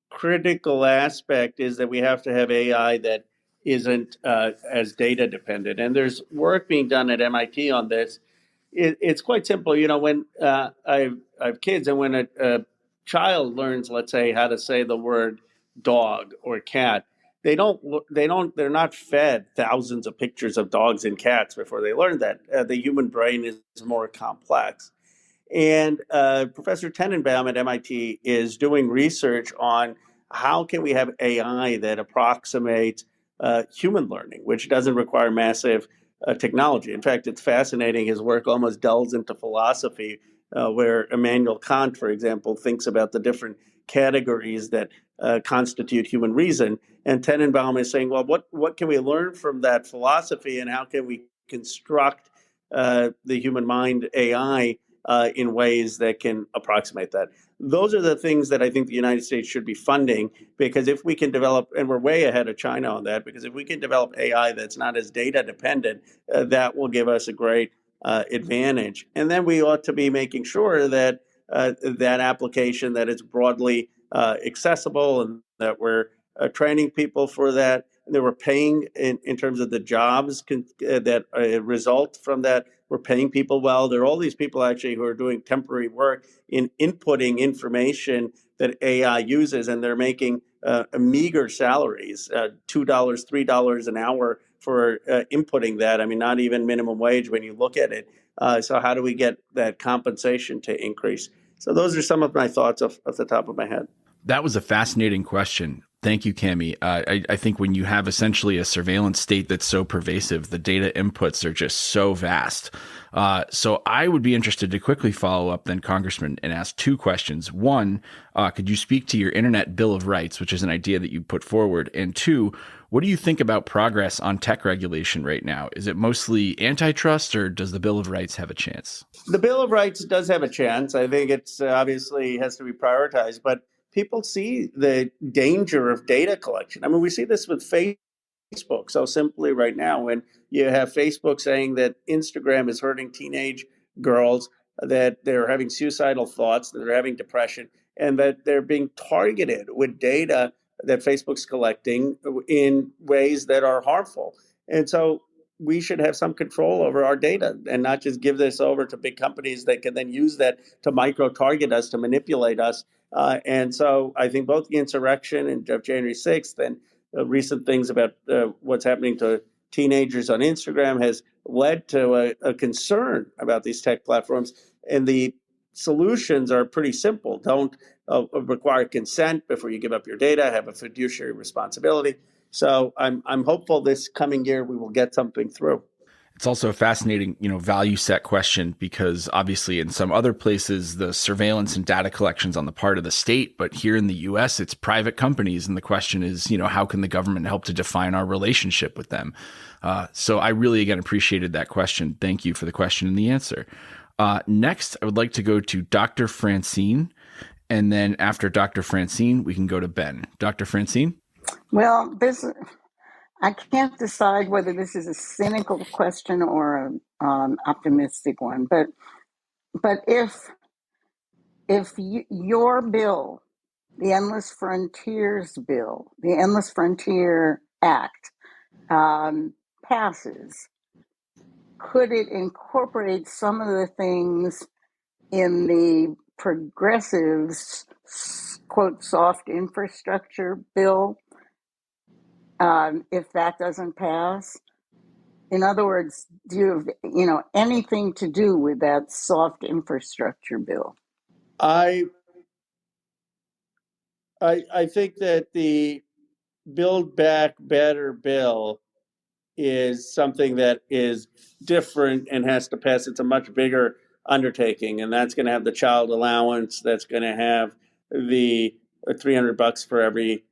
S2: critical aspect is that we have to have AI that isn't as data dependent. And there's work being done at MIT on this. It's quite simple. You know, when I have kids, and when a child learns, let's say, how to say the word dog or cat, they're not fed thousands of pictures of dogs and cats before they learn that. The human brain is more complex. And Professor Tenenbaum at MIT is doing research on how can we have AI that approximates human learning, which doesn't require massive technology. In fact, it's fascinating. His work almost delves into philosophy, where Immanuel Kant, for example, thinks about the different categories that constitute human reason. And Tenenbaum is saying, well, what can we learn from that philosophy, and how can we construct the human mind AI in ways that can approximate that? Those are the things that I think the United States should be funding, because if we can develop, and we're way ahead of China on that, because if we can develop AI that's not as data dependent, that will give us a great advantage. And then we ought to be making sure that that application, that it's broadly accessible, and that we're training people for that, and that we're paying in terms of the jobs that result from that. We're paying people well. There are all these people actually who are doing temporary work in inputting information that AI uses, and they're making meager salaries, $2, $3 an hour for inputting that. I mean, not even minimum wage when you look at it. So how do we get that compensation to increase? So those are some of my thoughts off the top of my head.
S1: That was a fascinating question. Thank you, Cami. I think when you have essentially a surveillance state that's so pervasive, the data inputs are just so vast. So I would be interested to quickly follow up then, Congressman, and ask two questions. One, could you speak to your Internet Bill of Rights, which is an idea that you put forward? And two, what do you think about progress on tech regulation right now? Is it mostly antitrust, or does the Bill of Rights have a chance?
S2: The Bill of Rights does have a chance. I think it's obviously has to be prioritized, but people see the danger of data collection. I mean, we see this with Facebook so simply right now, when you have Facebook saying that Instagram is hurting teenage girls, that they're having suicidal thoughts, that they're having depression, and that they're being targeted with data that Facebook's collecting in ways that are harmful. And so we should have some control over our data and not just give this over to big companies that can then use that to micro-target us, to manipulate us. And so I think both the insurrection and of January 6th and recent things about what's happening to teenagers on Instagram has led to a concern about these tech platforms. And the solutions are pretty simple. Don't require consent before you give up your data, have a fiduciary responsibility. So I'm hopeful this coming year we will get something through.
S1: It's also a fascinating, value set question, because obviously in some other places, the surveillance and data collections on the part of the state, but here in the US, it's private companies. And the question is, how can the government help to define our relationship with them? So I really, again, appreciated that question. Thank you for the question and the answer. Next, I would like to go to Dr. Francine. And then after Dr. Francine, we can go to Ben. Dr. Francine?
S9: Well, I can't decide whether this is a cynical question or an optimistic one. But if your bill, the Endless Frontiers bill, the Endless Frontier Act, passes, could it incorporate some of the things in the progressives, quote, soft infrastructure bill, if that doesn't pass? In other words, do you have anything to do with that soft infrastructure bill?
S2: I think that the Build Back Better bill is something that is different and has to pass. It's a much bigger undertaking, and that's going to have the child allowance. That's going to have the $300 for every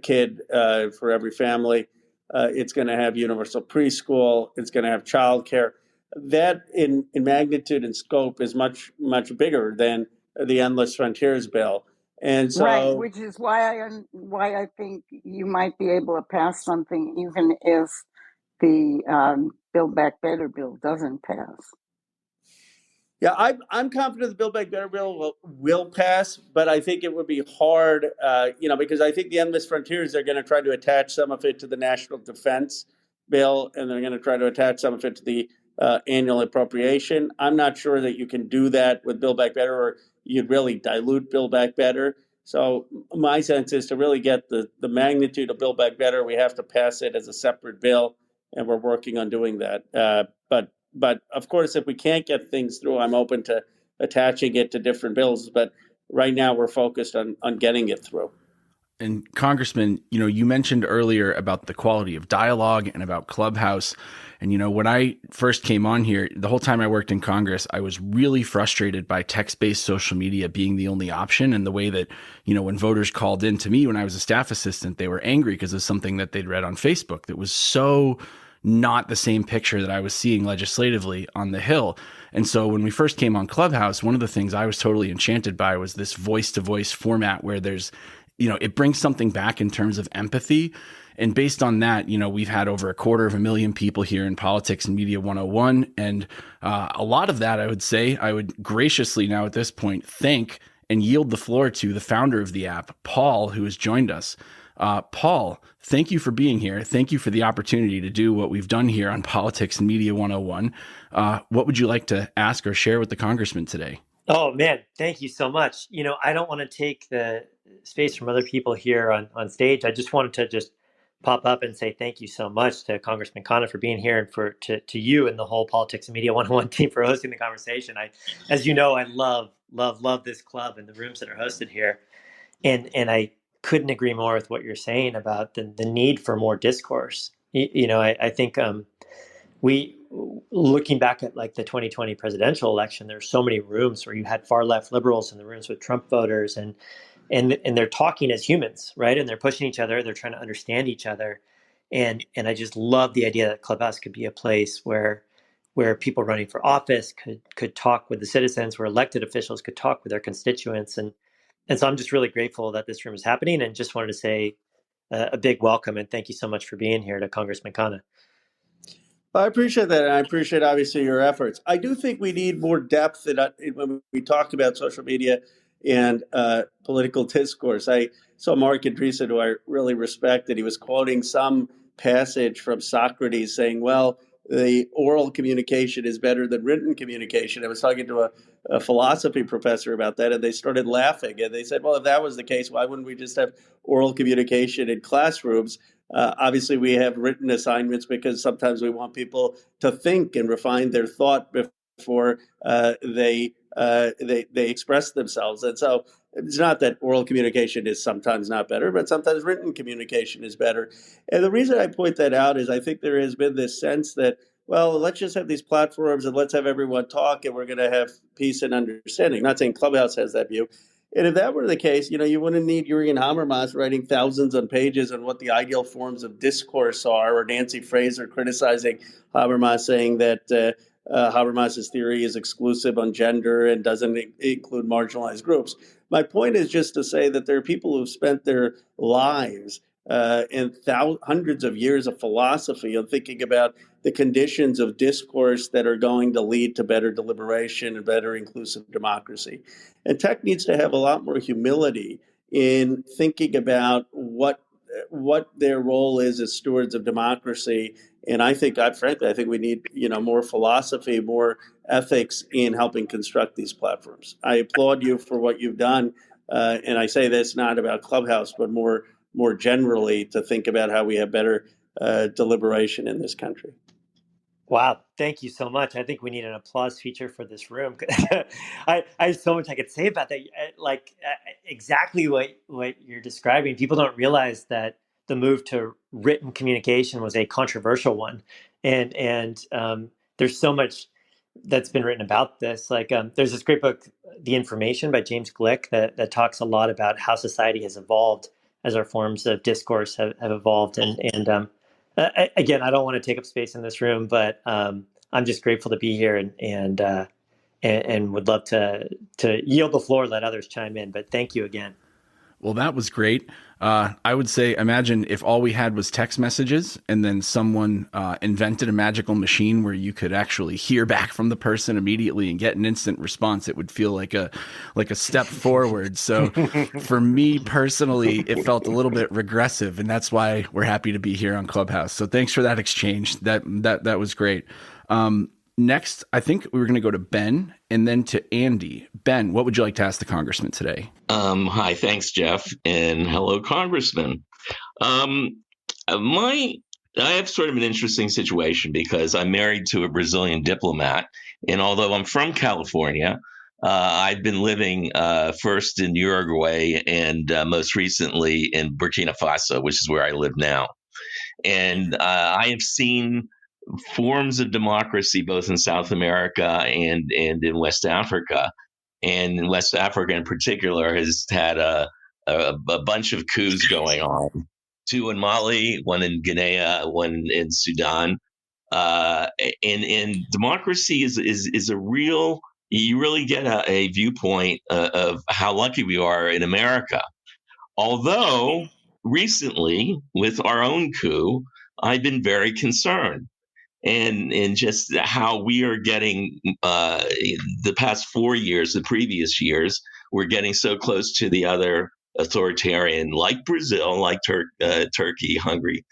S2: kid for every family. It's going to have universal preschool. It's going to have childcare. That in magnitude and scope is much bigger than the Endless Frontiers bill. And so,
S9: right, which is why I think you might be able to pass something even if the Build Back Better bill doesn't pass.
S2: yeah, I'm confident the Build Back Better bill will pass, but I think it would be hard, because I think the Endless Frontiers are going to try to attach some of it to the National Defense bill, and they're going to try to attach some of it to the annual appropriation. I'm not sure that you can do that with Build Back Better, or you'd really dilute Build Back Better. So my sense is to really get the magnitude of Build Back Better, we have to pass it as a separate bill, and we're working on doing that. But of course, if we can't get things through, I'm open to attaching it to different bills. But right now, we're focused on getting it through.
S1: And Congressman, you mentioned earlier about the quality of dialogue and about Clubhouse. And, when I first came on here, the whole time I worked in Congress, I was really frustrated by text-based social media being the only option, and the way that, when voters called in to me when I was a staff assistant, they were angry because of something that they'd read on Facebook that was so not the same picture that I was seeing legislatively on the Hill. And so when we first came on Clubhouse, one of the things I was totally enchanted by was this voice-to-voice format where there's, it brings something back in terms of empathy. And based on that, we've had over 250,000 people here in Politics and Media 101. And a lot of that, I would say, I would graciously now at this point thank and yield the floor to the founder of the app, Paul, who has joined us. Paul, thank you for being here. Thank you for the opportunity to do what we've done here on Politics and Media 101. What would you like to ask or share with the congressman today?
S10: Oh, man, thank you so much. I don't want to take the space from other people here on stage. I just wanted to just pop up and say thank you so much to Congressman Khanna for being here, and to you and the whole Politics and Media 101 team for hosting the conversation. As you know, I love this club and the rooms that are hosted here. And I couldn't agree more with what you're saying about the need for more discourse. I think we, looking back at like the 2020 presidential election, there's so many rooms where you had far left liberals in the rooms with Trump voters, and they're talking as humans, right? And they're pushing each other, they're trying to understand each other. And I just love the idea that Clubhouse could be a place where people running for office could talk with the citizens, where elected officials could talk with their constituents. And so I'm just really grateful that this room is happening, and just wanted to say a big welcome and thank you so much for being here to Congressman Khanna.
S2: I appreciate that, and I appreciate obviously your efforts. I do think we need more depth when we talk about social media and political discourse. I saw Mark Andreessen, who I really respect, that he was quoting some passage from Socrates saying, well, the oral communication is better than written communication. I was talking to a philosophy professor about that, and they started laughing. And they said, well, if that was the case, why wouldn't we just have oral communication in classrooms? Obviously, we have written assignments because sometimes we want people to think and refine their thought before they express themselves. And so it's not that oral communication is sometimes not better, but sometimes written communication is better. And the reason I point that out is I think there has been this sense that, well, let's just have these platforms and let's have everyone talk and we're going to have peace and understanding. Not saying Clubhouse has that view. And if that were the case, you wouldn't need Jürgen Habermas writing thousands of pages on what the ideal forms of discourse are, or Nancy Fraser criticizing Habermas, saying that Habermas's theory is exclusive on gender and doesn't include marginalized groups. My point is just to say that there are people who've spent their lives and hundreds of years of philosophy on thinking about the conditions of discourse that are going to lead to better deliberation and better inclusive democracy. And tech needs to have a lot more humility in thinking about what their role is as stewards of democracy. And I think, frankly, I think we need more philosophy, more ethics in helping construct these platforms. I applaud you for what you've done, and I say this not about Clubhouse, but more generally to think about how we have better deliberation in this country.
S10: Wow, thank you so much. I think we need an applause feature for this room. I have so much I could say about that. Exactly what you're describing. People don't realize that the move to written communication was a controversial one, and there's so much that's been written about this. There's this great book, The Information by James Glick, that talks a lot about how society has evolved as our forms of discourse have evolved, and again, I don't want to take up space in this room, but I'm just grateful to be here and would love to yield the floor, let others chime in. But thank you again.
S1: Well, that was great. I would say, imagine if all we had was text messages and then someone invented a magical machine where you could actually hear back from the person immediately and get an instant response. It would feel like a step forward. So for me personally, it felt a little bit regressive, and that's why we're happy to be here on Clubhouse. So thanks for that exchange. That was great. Next, I think we were going to go to Ben and then to Andy. Ben, what would you like to ask the congressman today?
S11: Hi, thanks, Jeff, and hello, Congressman. I have sort of an interesting situation because I'm married to a Brazilian diplomat, and although I'm from California, I've been living first in Uruguay and most recently in Burkina Faso, which is where I live now. And I have seen forms of democracy both in South America and in West Africa. And in West Africa in particular has had a bunch of coups going on. 2 in Mali, 1 in Guinea, 1 in Sudan. And democracy is a real, you really get a viewpoint of how lucky we are in America. Although recently, with our own coup, I've been very concerned. And just how we are getting the past 4 years, the previous years, we're getting so close to the other authoritarian, like Brazil, like Turkey, Hungary.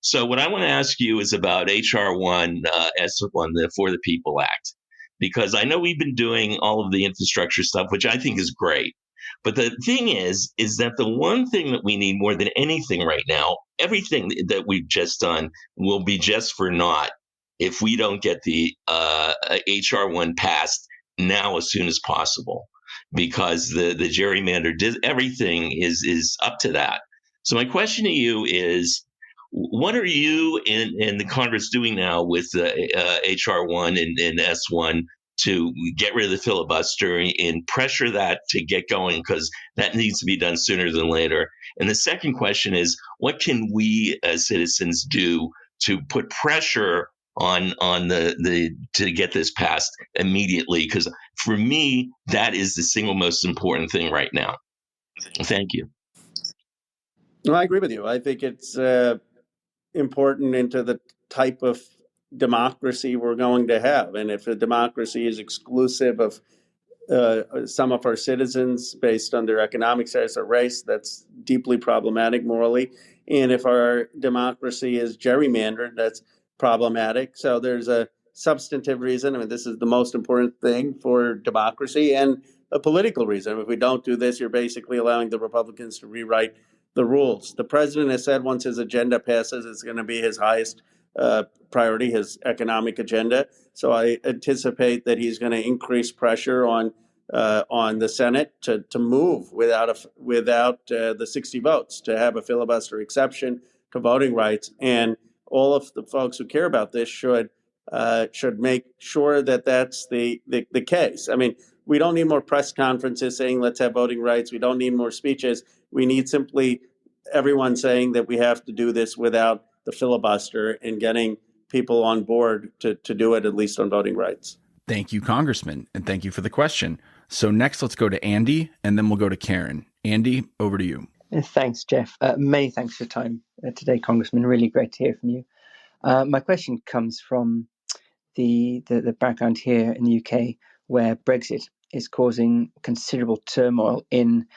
S11: So what I want to ask you is about HR 1, S1, the For the People Act, because I know we've been doing all of the infrastructure stuff, which I think is great. But the thing is that the one thing that we need more than anything right now, everything that we've just done will be just for naught if we don't get the HR 1 passed now as soon as possible, because the gerrymander everything is up to that. So my question to you is, what are you and the Congress doing now with HR 1 and S1 to get rid of the filibuster and pressure that to get going, because that needs to be done sooner than later? And the second question is, what can we as citizens do to put pressure on the to get this passed immediately? Because for me, that is the single most important thing right now. Thank you.
S2: Well, I agree with you. I think it's important into the type of democracy we're going to have. And if a democracy is exclusive of some of our citizens based on their economic status or race, that's deeply problematic morally. And if our democracy is gerrymandered, that's problematic. So there's a substantive reason. I mean, this is the most important thing for democracy, and a political reason. If we don't do this, you're basically allowing the Republicans to rewrite the rules. The president has said once his agenda passes, it's going to be his highest priority, his economic agenda. So I anticipate that he's going to increase pressure on the Senate to move without the 60 votes, to have a filibuster exception to voting rights. And all of the folks who care about this should make sure that that's the case. I mean, we don't need more press conferences saying let's have voting rights. We don't need more speeches. We need simply everyone saying that we have to do this without the filibuster, and getting people on board to do it, at least on voting rights.
S1: Thank you, Congressman, and thank you for the question. So next, let's go to Andy, and then we'll go to Karen. Andy, over to you.
S12: Thanks, Jeff. Many thanks for your time today, Congressman. Really great to hear from you. My question comes from the background here in the UK, where Brexit is causing considerable turmoil in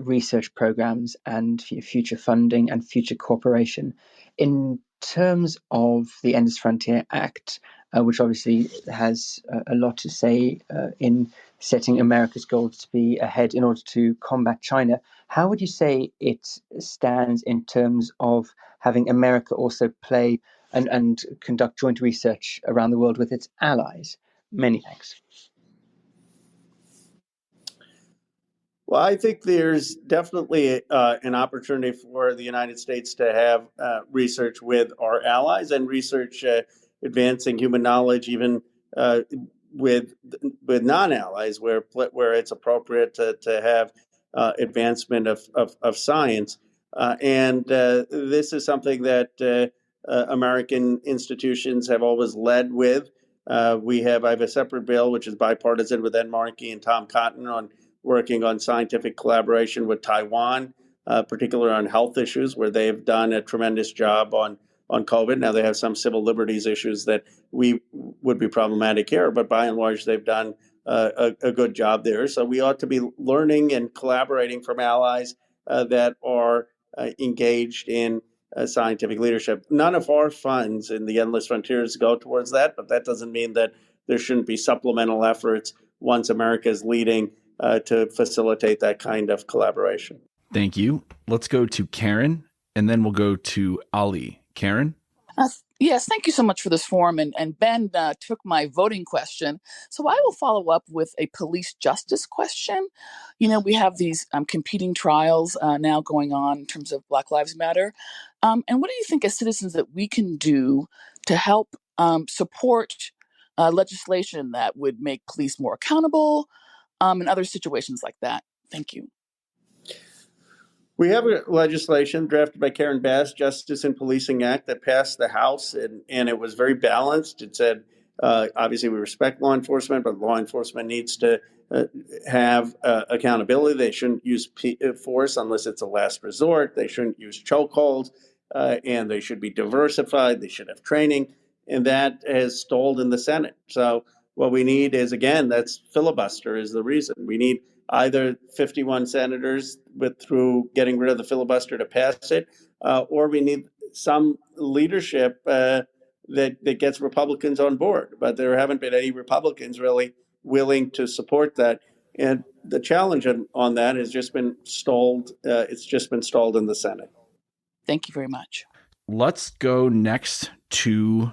S12: research programs and future funding and future cooperation. In terms of the Endless Frontier Act, which obviously has a lot to say in setting America's goals to be ahead in order to combat China, how would you say it stands in terms of having America also play and conduct joint research around the world with its allies? Many thanks.
S2: Well, I think there's definitely an opportunity for the United States to have research with our allies, and research advancing human knowledge, even with non-allies, where it's appropriate to have advancement of science. And this is something that American institutions have always led with. I have a separate bill, which is bipartisan, with Ed Markey and Tom Cotton, on working on scientific collaboration with Taiwan, particularly on health issues, where they've done a tremendous job on COVID. Now they have some civil liberties issues that we would be problematic here, but by and large, they've done a good job there. So we ought to be learning and collaborating from allies that are engaged in scientific leadership. None of our funds in the Endless Frontiers go towards that, but that doesn't mean that there shouldn't be supplemental efforts once America is leading to facilitate that kind of collaboration.
S1: Thank you. Let's go to Karen, and then we'll go to Ali. Karen?
S13: Yes, thank you so much for this forum. And Ben took my voting question. So I will follow up with a police justice question. You know, we have these competing trials now going on in terms of Black Lives Matter. And what do you think as citizens that we can do to help support legislation that would make police more accountable and other situations like that? Thank you.
S2: We have a legislation drafted by Karen Bass, Justice and Policing Act, that passed the House, and it was very balanced. It said, obviously, we respect law enforcement, but law enforcement needs to have accountability. They shouldn't use force unless it's a last resort. They shouldn't use chokeholds, and they should be diversified. They should have training, and that has stalled in the Senate. So what we need is, again, that's filibuster is the reason. We need either 51 senators through getting rid of the filibuster to pass it, or we need some leadership that gets Republicans on board. But there haven't been any Republicans really willing to support that. And the challenge on that has just been stalled. It's just been stalled in the Senate.
S13: Thank you very much.
S1: Let's go next to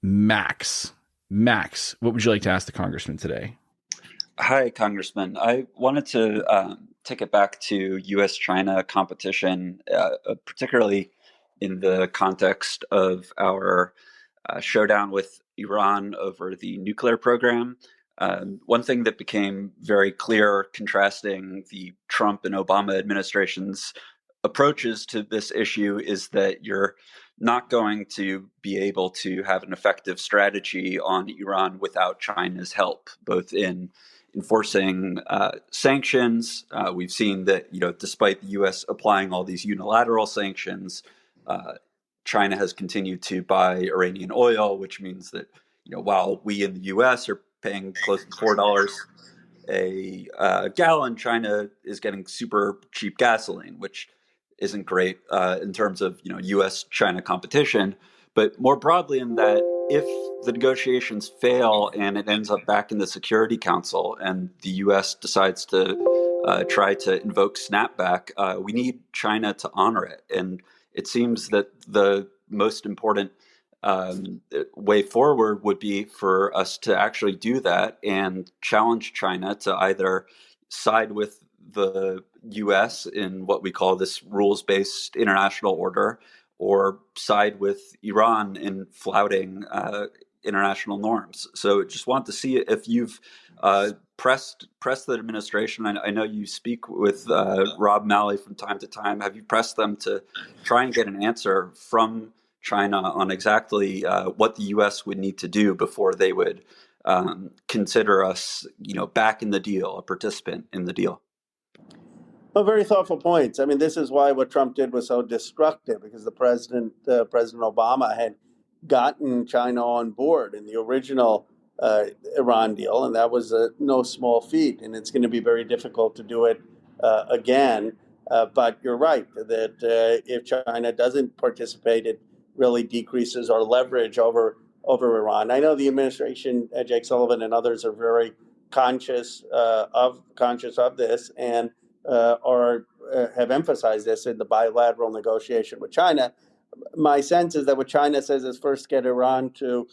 S1: Max. Max, what would you like to ask the congressman today?
S14: Hi, Congressman. I wanted to take it back to U.S.-China competition, particularly in the context of our showdown with Iran over the nuclear program. One thing that became very clear contrasting the Trump and Obama administrations' approaches to this issue is that you're not going to be able to have an effective strategy on Iran without China's help, both in enforcing sanctions. We've seen that, despite the U.S. applying all these unilateral sanctions, China has continued to buy Iranian oil, which means that, while we in the U.S. are paying close to $4 a gallon, China is getting super cheap gasoline, which isn't great in terms of, U.S.-China competition. but more broadly in that if the negotiations fail and it ends up back in the Security Council and the U.S. decides to try to invoke snapback, we need China to honor it. And it seems that the most important way forward would be for us to actually do that and challenge China to either side with the US in what we call this rules-based international order, or side with Iran in flouting international norms. So just want to see if you've pressed the administration. I know you speak with Rob Malley from time to time. Have you pressed them to try and get an answer from China on exactly what the U.S. would need to do before they would consider us, back in the deal, a participant in the deal?
S2: Well, very thoughtful points. I mean, this is why what Trump did was so destructive, because President Obama had gotten China on board in the original Iran deal, and that was no small feat. And it's going to be very difficult to do it again. But you're right that if China doesn't participate, it really decreases our leverage over Iran. I know the administration, Jake Sullivan and others, are very conscious of this, and have emphasized this in the bilateral negotiation with China. My sense is that what China says is first get Iran to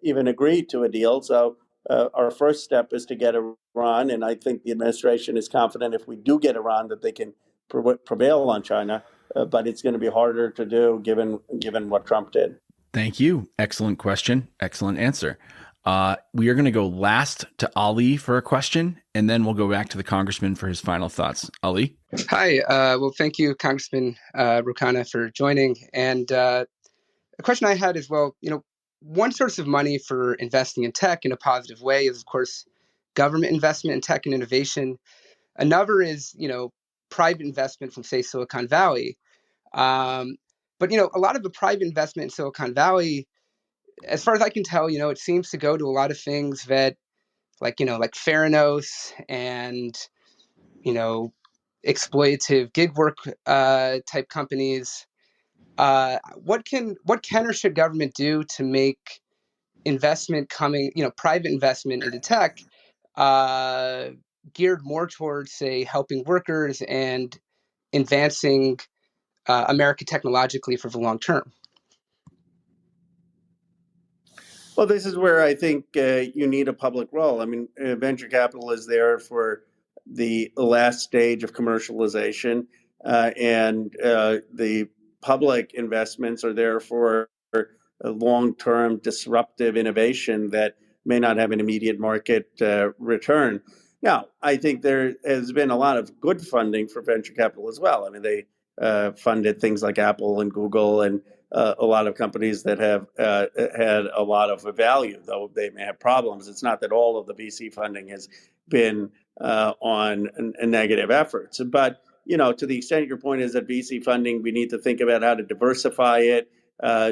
S2: even agree to a deal. So our first step is to get Iran, and I think the administration is confident if we do get Iran that they can prevail on China. But it's going to be harder to do given what Trump did.
S1: Thank you. Excellent question. Excellent answer. We are going to go last to Ali for a question, and then we'll go back to the congressman for his final thoughts. Ali?
S15: Hi. Well, thank you, Congressman Ro Khanna, for joining. And a question I had is, well, one source of money for investing in tech in a positive way is, of course, government investment in tech and innovation. Another is, private investment from, say, Silicon Valley. But, a lot of the private investment in Silicon Valley, as far as I can tell, it seems to go to a lot of things that, like Theranos and, exploitative gig work type companies. What can or should government do to make investment private investment into tech geared more towards, say, helping workers and advancing America technologically for the long term?
S2: Well, this is where I think you need a public role. I mean, venture capital is there for the last stage of commercialization, and the public investments are there for a long-term disruptive innovation that may not have an immediate market return. Now, I think there has been a lot of good funding for venture capital as well. I mean, they funded things like Apple and Google and a lot of companies that have had a lot of value, though they may have problems. It's not that all of the VC funding has been on negative efforts. But, to the extent your point is that VC funding, we need to think about how to diversify it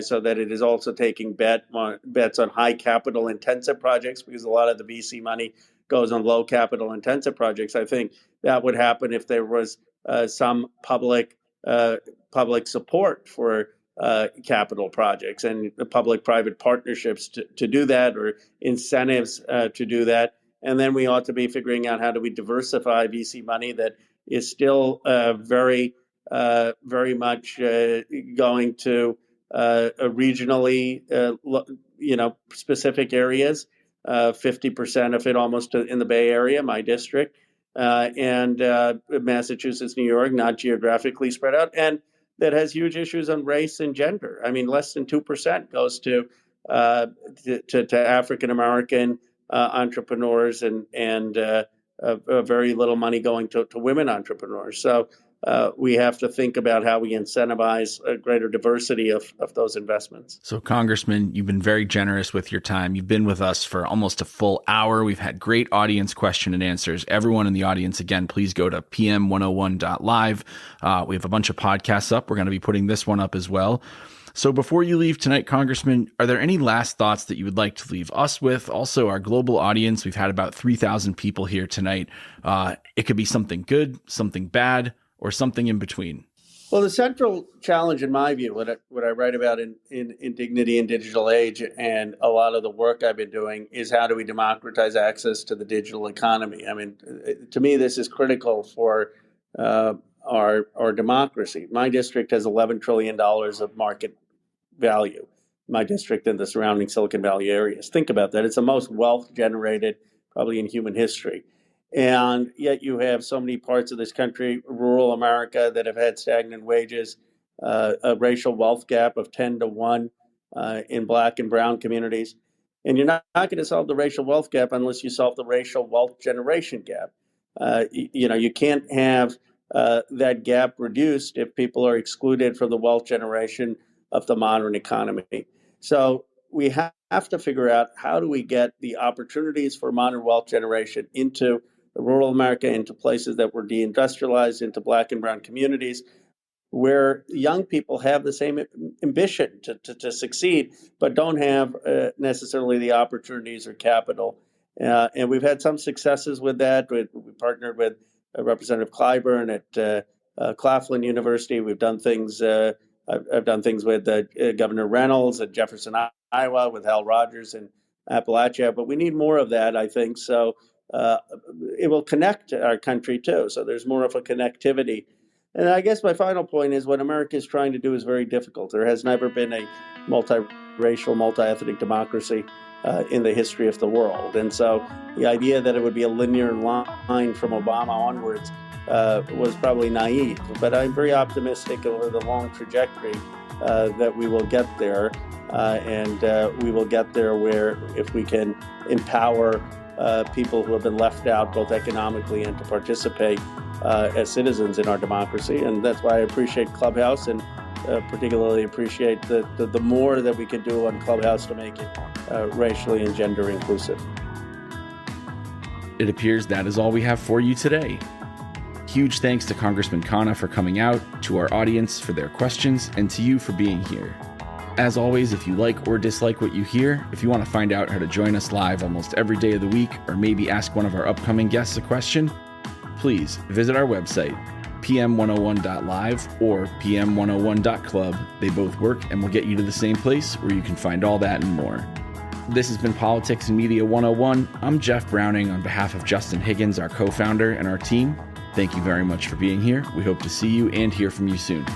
S2: so that it is also taking bets on high capital intensive projects, because a lot of the VC money goes on low capital intensive projects. I think that would happen if there was some public support for capital projects and public-private partnerships to do that, or incentives to do that. And then we ought to be figuring out how do we diversify VC money that is still very much going to regionally, specific areas. 50% of it almost in the Bay Area, my district, and Massachusetts, New York, not geographically spread out, and that has huge issues on race and gender. I mean, less than 2% goes to African American entrepreneurs, and very little money going to women entrepreneurs. So we have to think about how we incentivize a greater diversity of those investments.
S1: So, Congressman, you've been very generous with your time. You've been with us for almost a full hour. We've had great audience question and answers. Everyone in the audience, again, please go to pm101.live. We have a bunch of podcasts up. We're going to be putting this one up as well. So before you leave tonight, Congressman, are there any last thoughts that you would like to leave us with? Also, our global audience, we've had about 3,000 people here tonight. It could be something good, something bad, or something in between.
S2: Well, the central challenge, in my view, what I write about in Dignity in Digital Age, and a lot of the work I've been doing, is how do we democratize access to the digital economy? I mean, to me, this is critical for our democracy. My district has $11 trillion of market value, my district and the surrounding Silicon Valley areas. Think about that. It's the most wealth generated probably in human history. And yet you have so many parts of this country, rural America, that have had stagnant wages, a racial wealth gap of 10 to 1 in Black and brown communities. And you're not going to solve the racial wealth gap unless you solve the racial wealth generation gap. You can't have that gap reduced if people are excluded from the wealth generation of the modern economy. So we have to figure out, how do we get the opportunities for modern wealth generation into rural America, into places that were deindustrialized, into Black and brown communities, where young people have the same ambition to succeed, but don't have necessarily the opportunities or capital. And we've had some successes with that. We partnered with Representative Clyburn at Claflin University. We've done things. I've done things with Governor Reynolds at Jefferson, Iowa, with Hal Rogers in Appalachia. But we need more of that, I think. So it will connect our country too. So there's more of a connectivity. And I guess my final point is, what America is trying to do is very difficult. There has never been a multiracial, multi-ethnic democracy in the history of the world. And so the idea that it would be a linear line from Obama onwards was probably naive. But I'm very optimistic over the long trajectory that we will get there. And we will get there where, if we can empower people who have been left out, both economically and to participate as citizens in our democracy. And that's why I appreciate Clubhouse, and particularly appreciate the more that we can do on Clubhouse to make it racially and gender inclusive.
S1: It appears that is all we have for you today. Huge thanks to Congressman Khanna for coming out, to our audience for their questions, and to you for being here. As always, if you like or dislike what you hear, if you want to find out how to join us live almost every day of the week, or maybe ask one of our upcoming guests a question, please visit our website, pm101.live or pm101.club. They both work and will get you to the same place where you can find all that and more. This has been Politics and Media 101. I'm Jeff Browning on behalf of Justin Higgins, our co-founder, and our team. Thank you very much for being here. We hope to see you and hear from you soon.